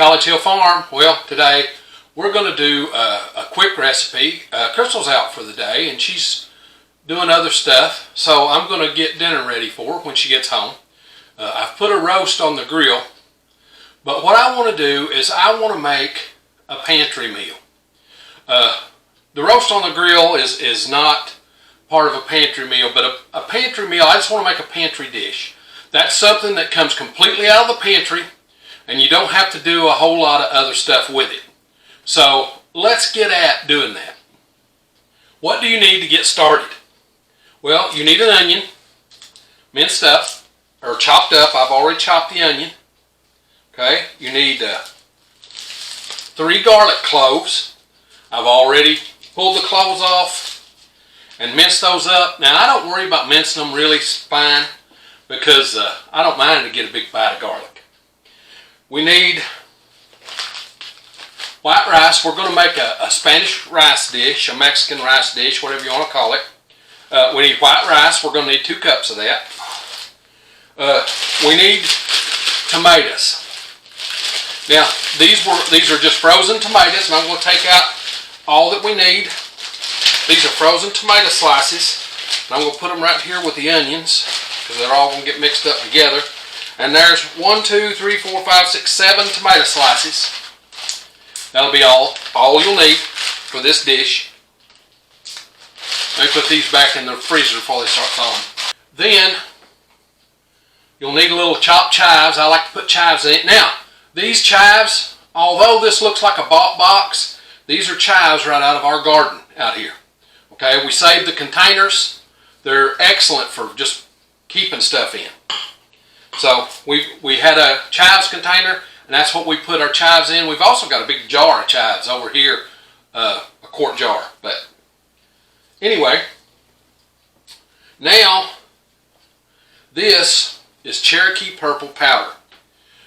College Hill Farm. Well, today we're going to do a quick recipe. Crystal's out for the day and she's doing other stuff, so I'm going to get dinner ready for her when she gets home. I've put a roast on the grill, but what I want to do is I want to make a pantry meal. The roast on the grill is not part of a pantry meal, but a pantry meal, I just want to make a pantry dish. That's something that comes completely out of the pantry, and you don't have to do a whole lot of other stuff with it. So let's get at doing that. What do you need to get started? Well, you need an onion, minced up, or chopped up. I've already chopped the onion. Okay, you need 3 garlic cloves. I've already pulled the cloves off and minced those up. Now, I don't worry about mincing them really fine because I don't mind to get a big bite of garlic. We need white rice. We're going to make a Spanish rice dish, a Mexican rice dish, whatever you want to call it. We need white rice. We're going to need 2 cups of that. We need tomatoes. Now, these are just frozen tomatoes, and I'm going to take out all that we need. These are frozen tomato slices, and I'm going to put them right here with the onions because they're all going to get mixed up together. And there's 1, 2, 3, 4, 5, 6, 7 tomato slices. That'll be all you'll need for this dish. Let me put these back in the freezer before they start thawing. Then you'll need a little chopped chives. I like to put chives in it. Now, these chives, although this looks like a bought box, these are chives right out of our garden out here. Okay, we saved the containers. They're excellent for just keeping stuff in. So we had a chives container, and that's what we put our chives in. We've also got a big jar of chives over here, a quart jar. But anyway, now this is Cherokee purple powder.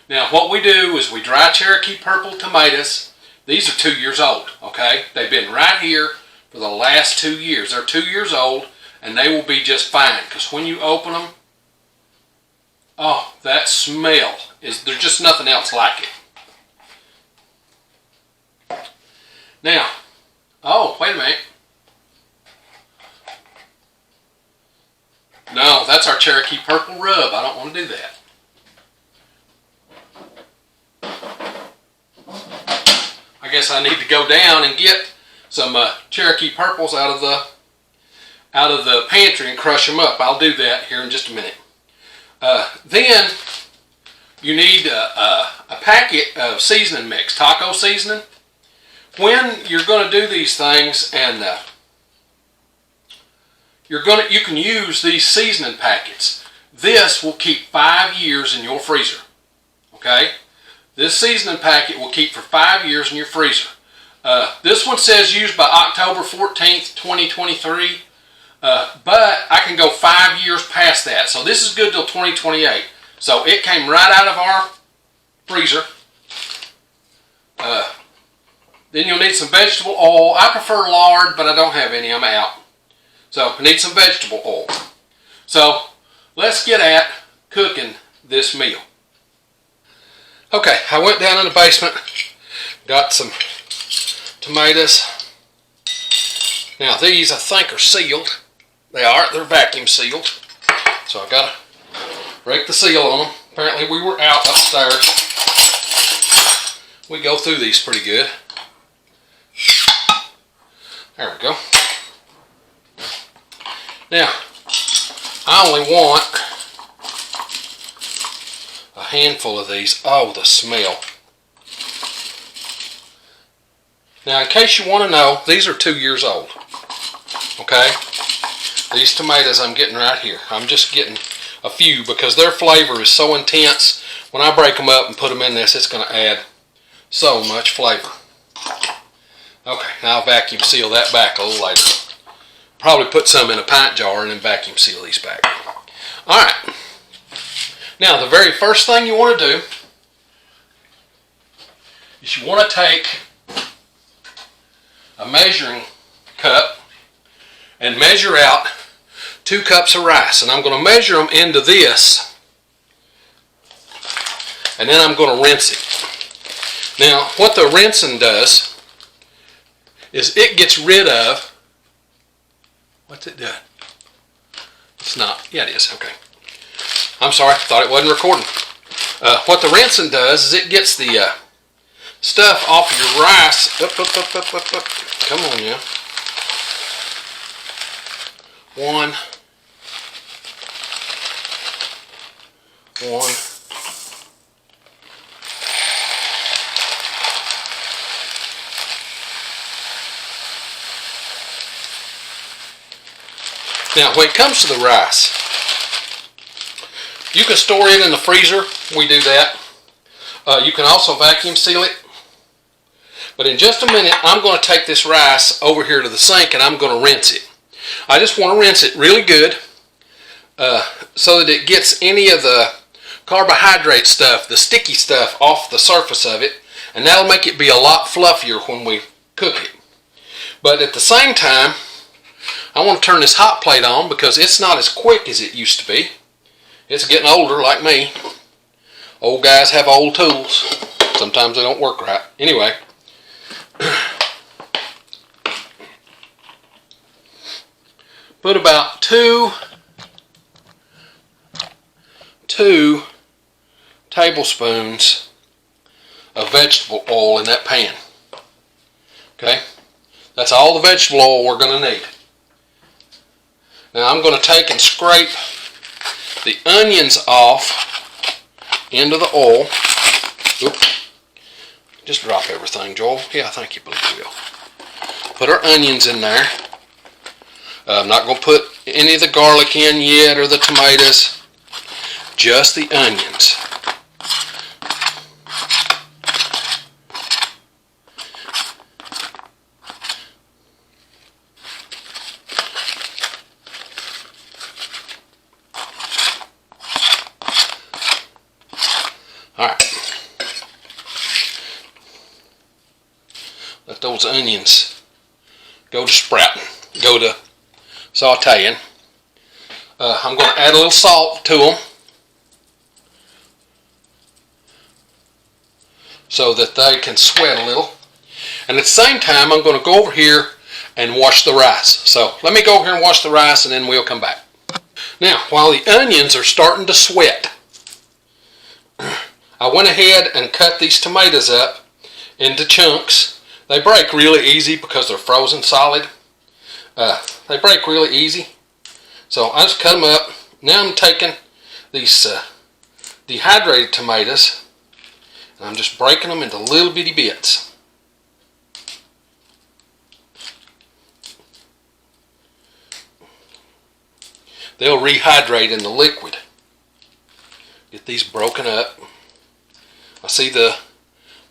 Now what we do is we dry Cherokee purple tomatoes. These are 2 years old, okay? They've been right here for the last 2 years. They're 2 years old, and they will be just fine, because when you open them, oh, that smell, there's just nothing else like it. Now, oh, wait a minute. No, that's our Cherokee purple rub. I don't want to do that. I guess I need to go down and get some Cherokee purples out of the pantry and crush them up. I'll do that here in just a minute. Then you need a packet of seasoning mix, taco seasoning. When you're going to do these things, and you can use these seasoning packets. This will keep 5 years in your freezer. Okay, this seasoning packet will keep for 5 years in your freezer. This one says used by October 14th, 2023. But I can go 5 years past that. So this is good till 2028. So it came right out of our freezer. Then you'll need some vegetable oil. I prefer lard, but I don't have any. I'm out. So I need some vegetable oil. So let's get at cooking this meal. Okay, I went down in the basement, got some tomatoes. Now these I think are sealed. They are. They're vacuum sealed. So I've got to break the seal on them. Apparently we were out upstairs. We go through these pretty good. There we go. Now, I only want a handful of these. Oh, the smell. Now, in case you want to know, these are 2 years old. Okay? These tomatoes I'm getting right here. I'm just getting a few because their flavor is so intense. When I break them up and put them in this, it's going to add so much flavor. Okay, now I'll vacuum seal that back a little later. Probably put some in a pint jar and then vacuum seal these back. Alright. Now the very first thing you want to do is you want to take a measuring cup and measure out 2 cups of rice. And I'm going to measure them into this, and then I'm going to rinse it. Now, what the rinsing does is it gets rid of, what's it doing? It's not. Yeah, it is. Okay. I'm sorry. I thought it wasn't recording. What the rinsing does is it gets the stuff off of your rice. Up. Come on, yeah. One. Now, when it comes to the rice, you can store it in the freezer. We do that. You can also vacuum seal it. But in just a minute, I'm going to take this rice over here to the sink and I'm going to rinse it. I just want to rinse it really good so that it gets any of the carbohydrate stuff, the sticky stuff, off the surface of it. And that'll make it be a lot fluffier when we cook it. But at the same time, I want to turn this hot plate on because it's not as quick as it used to be. It's getting older like me. Old guys have old tools. Sometimes they don't work right. Anyway. Put about two tablespoons of vegetable oil in that pan. Okay? That's all the vegetable oil we're going to need. Now I'm going to take and scrape the onions off into the oil. Oops. Just drop everything, Joel. Yeah, thank you, believe you will. Put our onions in there. I'm not going to put any of the garlic in yet or the tomatoes. Just the onions. Alright. Let those onions go to sprouting, go to sauteing. I'm going to add a little salt to them so that they can sweat a little. And at the same time, I'm going to go over here and wash the rice. So let me go over here and wash the rice and then we'll come back. Now, while the onions are starting to sweat, I went ahead and cut these tomatoes up into chunks. They break really easy because they're frozen solid. They break really easy. So I just cut them up. Now I'm taking these dehydrated tomatoes and I'm just breaking them into little bitty bits. They'll rehydrate in the liquid. Get these broken up. I see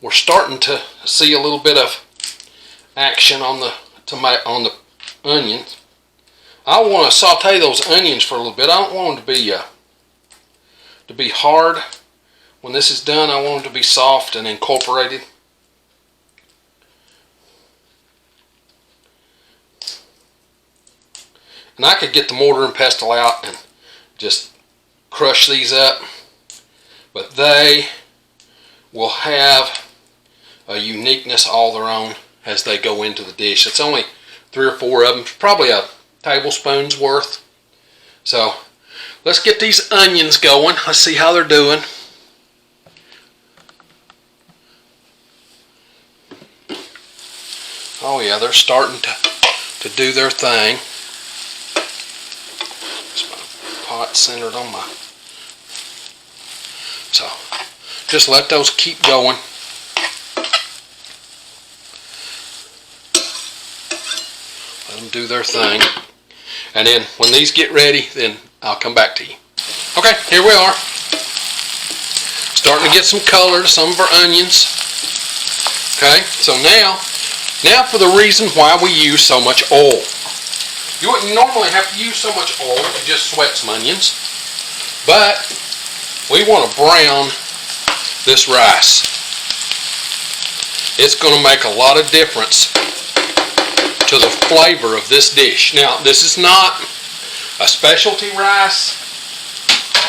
we're starting to see a little bit of action on the onions. I want to saute those onions for a little bit. I don't want them to be hard. When this is done, I want them to be soft and incorporated. And I could get the mortar and pestle out and just crush these up, but they will have a uniqueness all their own as they go into the dish. It's only 3 or 4 of them, probably a tablespoon's worth. So let's get these onions going. Let's see how they're doing. Oh yeah, they're starting to do their thing. This pot centered on my... So just let those keep going. Let them do their thing. And then when these get ready, then I'll come back to you. Okay, here we are. Starting to get some color to some of our onions. Okay, so now for the reason why we use so much oil. You wouldn't normally have to use so much oil to just sweat some onions. But we want to brown this rice. It's going to make a lot of difference to the flavor of this dish. Now, this is not a specialty rice.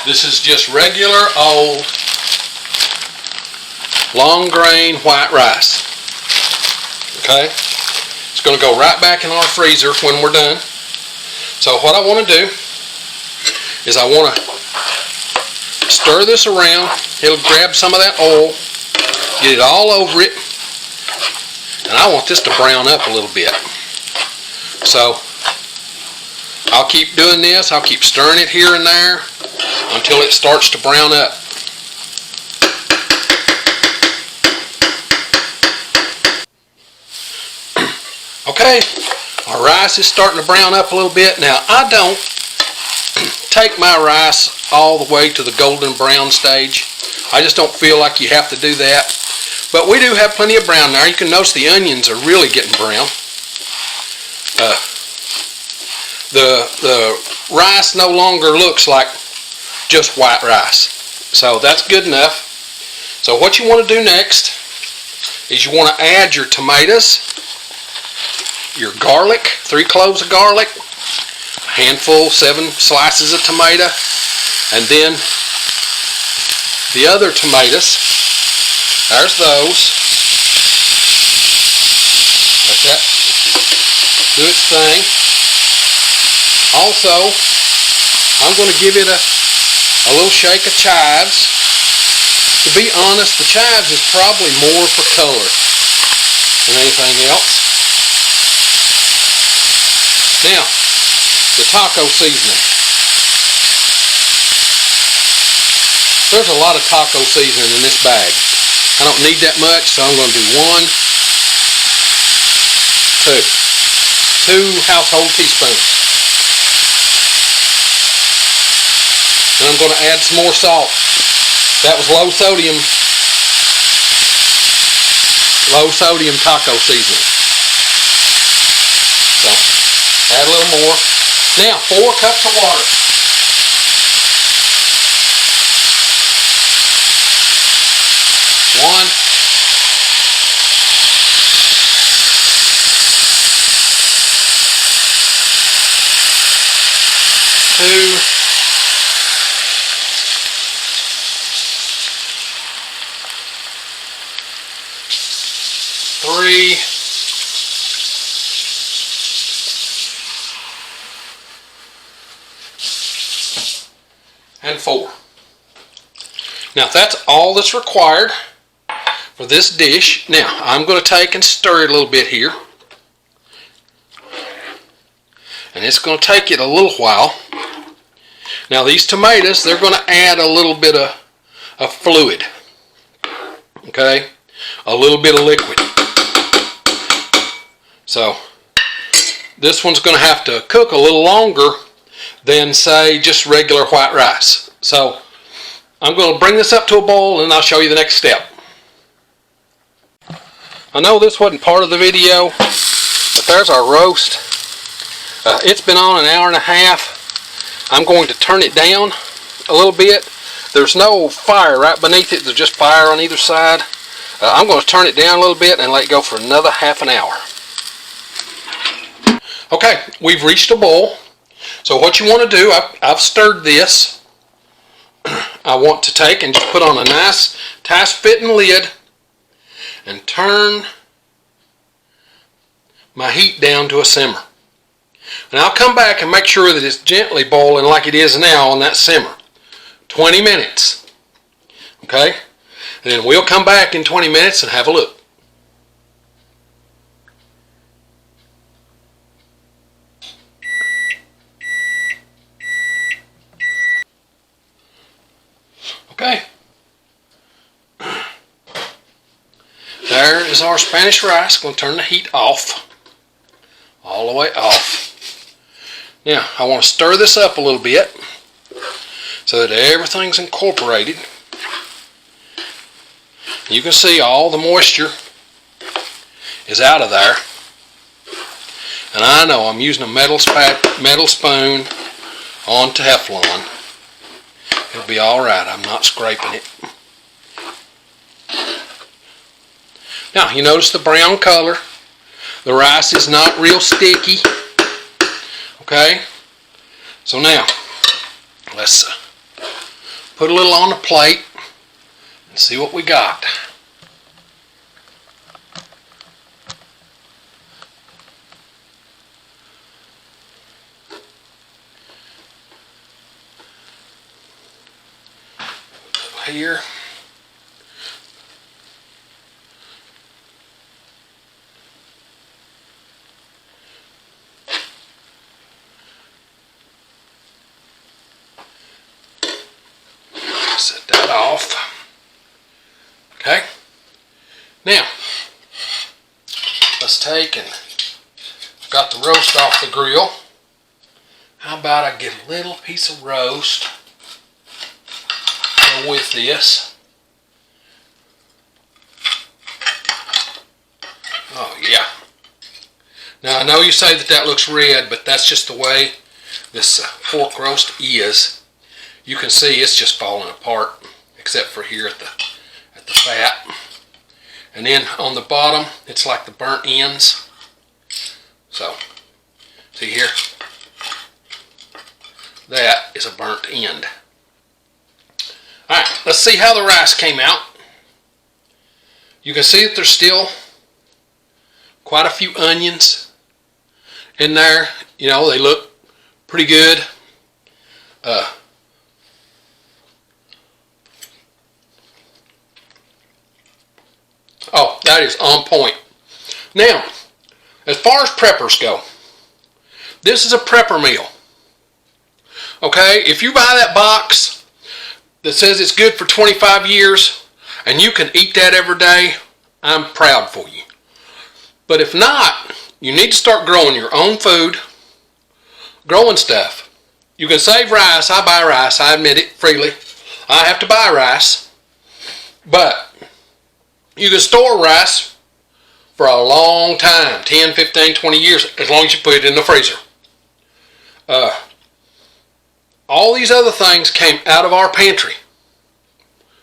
This is just regular old long grain white rice. Okay? It's going to go right back in our freezer when we're done. So what I want to do is I want to stir this around. It'll grab some of that oil, get it all over it, and I want this to brown up a little bit. So I'll keep doing this. I'll keep stirring it here and there until it starts to brown up. Okay, our rice is starting to brown up a little bit. Now, I don't take my rice all the way to the golden brown stage. I just don't feel like you have to do that. But we do have plenty of brown there. You can notice the onions are really getting brown. The rice no longer looks like just white rice. So that's good enough. So what you want to do next is you want to add your tomatoes, your garlic, 3 cloves of garlic, a handful, 7 slices of tomato, and then the other tomatoes. There's those. Let that do its thing. Also, I'm going to give it a little shake of chives. To be honest, the chives is probably more for color than anything else. Now, the taco seasoning. There's a lot of taco seasoning in this bag. I don't need that much, so I'm going to do 2 household teaspoons. And I'm going to add some more salt. That was low sodium taco seasoning. So, add a little more. Now, 4 cups of water. One, 2, 3, and 4. Now that's all that's required for this dish. Now I'm going to take and stir it a little bit here. And it's going to take it a little while. Now these tomatoes, they're going to add a little bit of fluid. Okay? A little bit of liquid. So this one's going to have to cook a little longer than, say, just regular white rice. So I'm going to bring this up to a boil and I'll show you the next step. I know this wasn't part of the video, but there's our roast. It's been on an hour and a half. I'm going to turn it down a little bit. There's no fire right beneath it. There's just fire on either side. I'm going to turn it down a little bit and let it go for another half an hour. Okay, we've reached a boil. So what you want to do, I've stirred this. I want to take and just put on a nice, tight fitting lid and turn my heat down to a simmer. And I'll come back and make sure that it's gently boiling like it is now on that simmer. 20 minutes. Okay? And then we'll come back in 20 minutes and have a look. Okay. There is our Spanish rice. Going to turn the heat off. All the way off. Now, I want to stir this up a little bit so that everything's incorporated. You can see all the moisture is out of there. And I know I'm using a metal spoon on Teflon. It'll be alright. I'm not scraping it. Now, you notice the brown color. The rice is not real sticky. Okay? So now, let's put a little on the plate and see what we got. here. Set that off. Okay. Now, let's take and got the roast off the grill. How about I get a little piece of roast with this? Oh yeah. Now I know you say that looks red, but that's just the way this pork roast is. You can see it's just falling apart, except for here at the fat. And then on the bottom, it's like the burnt ends. So, see here? That is a burnt end. Alright, let's see how the rice came out. You can see that there's still quite a few onions in there. You know, they look pretty good. Oh, that is on point. Now, as far as preppers go, this is a prepper meal. Okay, if you buy that box that says it's good for 25 years and you can eat that every day, I'm proud for you. But if not, you need to start growing your own food, growing stuff. You can save rice. I buy rice. I admit it freely. I have to buy rice. But you can store rice for a long time, 10, 15, 20 years, as long as you put it in the freezer. All these other things came out of our pantry.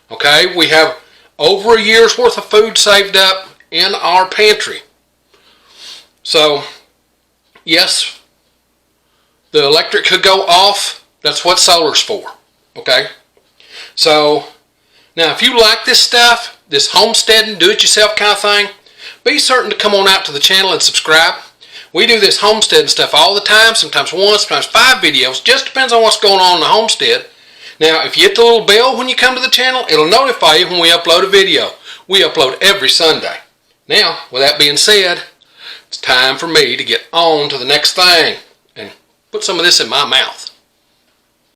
Okay, we have over a year's worth of food saved up in our pantry. So, yes, the electric could go off. That's what solar's for. Okay, so now if you like this stuff, this homesteading, do-it-yourself kind of thing, be certain to come on out to the channel and subscribe. We do this homesteading stuff all the time, sometimes 1, sometimes 5 videos. Just depends on what's going on in the homestead. Now, if you hit the little bell when you come to the channel, it'll notify you when we upload a video. We upload every Sunday. Now, with that being said, it's time for me to get on to the next thing and put some of this in my mouth.